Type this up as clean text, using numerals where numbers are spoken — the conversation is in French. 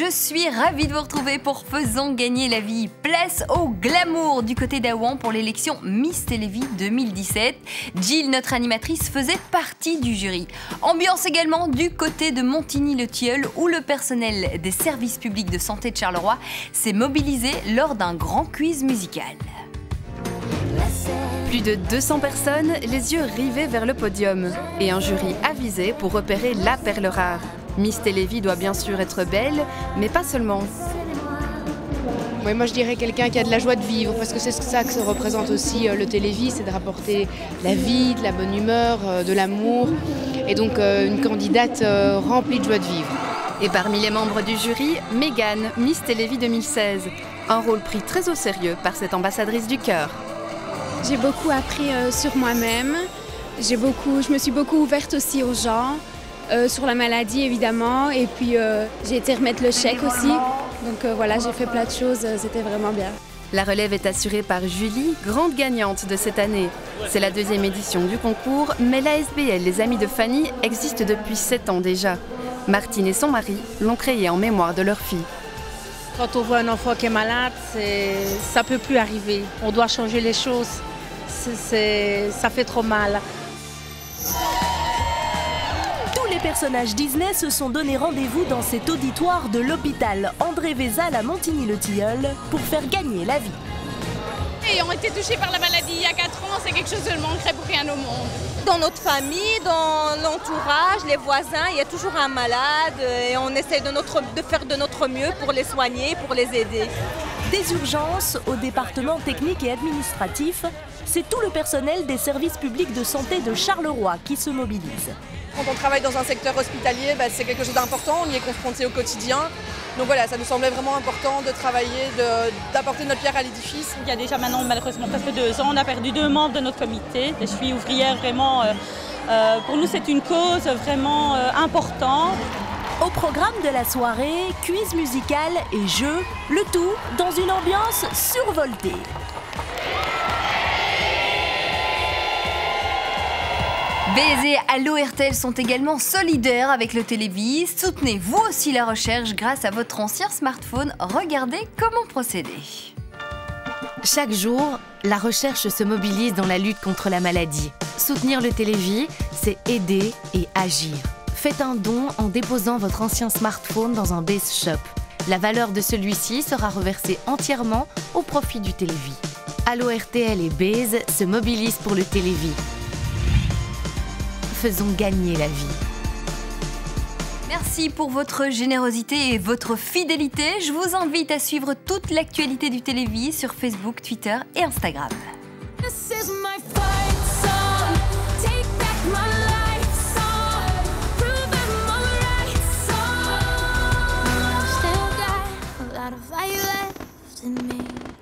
je suis ravie de vous retrouver pour Faisons gagner la vie. Place au glamour du côté d'Aouan pour l'élection Miss Télévie 2017. Jill, notre animatrice, faisait partie du jury. Ambiance également du côté de Montigny-le-Tilleul où le personnel des services publics de santé de Charleroi s'est mobilisé lors d'un grand quiz musical. Plus de 200 personnes, les yeux rivés vers le podium. Et un jury avisé pour repérer la perle rare. Miss Télévie doit bien sûr être belle, mais pas seulement. Oui, moi je dirais quelqu'un qui a de la joie de vivre, parce que c'est ça que ça représente aussi le Télévis, c'est de rapporter la vie, de la bonne humeur, de l'amour. Et donc une candidate remplie de joie de vivre. Et parmi les membres du jury, Mégane, Miss Télévie 2016. Un rôle pris très au sérieux par cette ambassadrice du cœur. J'ai beaucoup appris sur moi-même, je me suis beaucoup ouverte aussi aux gens, sur la maladie évidemment, et puis j'ai été remettre le chèque aussi, donc voilà, j'ai fait plein de choses, c'était vraiment bien. La relève est assurée par Julie, grande gagnante de cette année. C'est la deuxième édition du concours, mais l'ASBL Les Amis de Fanny existe depuis 7 ans déjà. Martine et son mari l'ont créée en mémoire de leur fille. Quand on voit un enfant qui est malade, ça ne peut plus arriver. On doit changer les choses. Ça fait trop mal. Tous les personnages Disney se sont donné rendez-vous dans cet auditoire de l'hôpital André Vézal à Montigny-le-Tilleul pour faire gagner la vie. Ayant été touchés par la maladie il y a 4 ans, c'est quelque chose que je ne manquerais pour rien au monde. Dans notre famille, dans l'entourage, les voisins, il y a toujours un malade et on essaie de faire de notre mieux pour les soigner, pour les aider. Des urgences au département technique et administratif, c'est tout le personnel des services publics de santé de Charleroi qui se mobilise. Quand on travaille dans un secteur hospitalier, c'est quelque chose d'important, on y est confronté au quotidien. Donc voilà, ça nous semblait vraiment important de travailler, d'apporter notre pierre à l'édifice. Il y a déjà maintenant malheureusement presque 2 ans, on a perdu 2 membres de notre comité. Je suis ouvrière vraiment, pour nous c'est une cause vraiment importante. Au programme de la soirée, quiz musical et jeux, le tout dans une ambiance survoltée. BZ et Allo RTL sont également solidaires avec le Télévis. Soutenez vous aussi la recherche grâce à votre ancien smartphone. Regardez comment procéder. Chaque jour, la recherche se mobilise dans la lutte contre la maladie. Soutenir le Télévis, c'est aider et agir. Faites un don en déposant votre ancien smartphone dans un Base Shop. La valeur de celui-ci sera reversée entièrement au profit du Télévis. Allo RTL et Base se mobilisent pour le Télévis. Faisons gagner la vie. Merci pour votre générosité et votre fidélité. Je vous invite à suivre toute l'actualité du Télévis sur Facebook, Twitter et Instagram.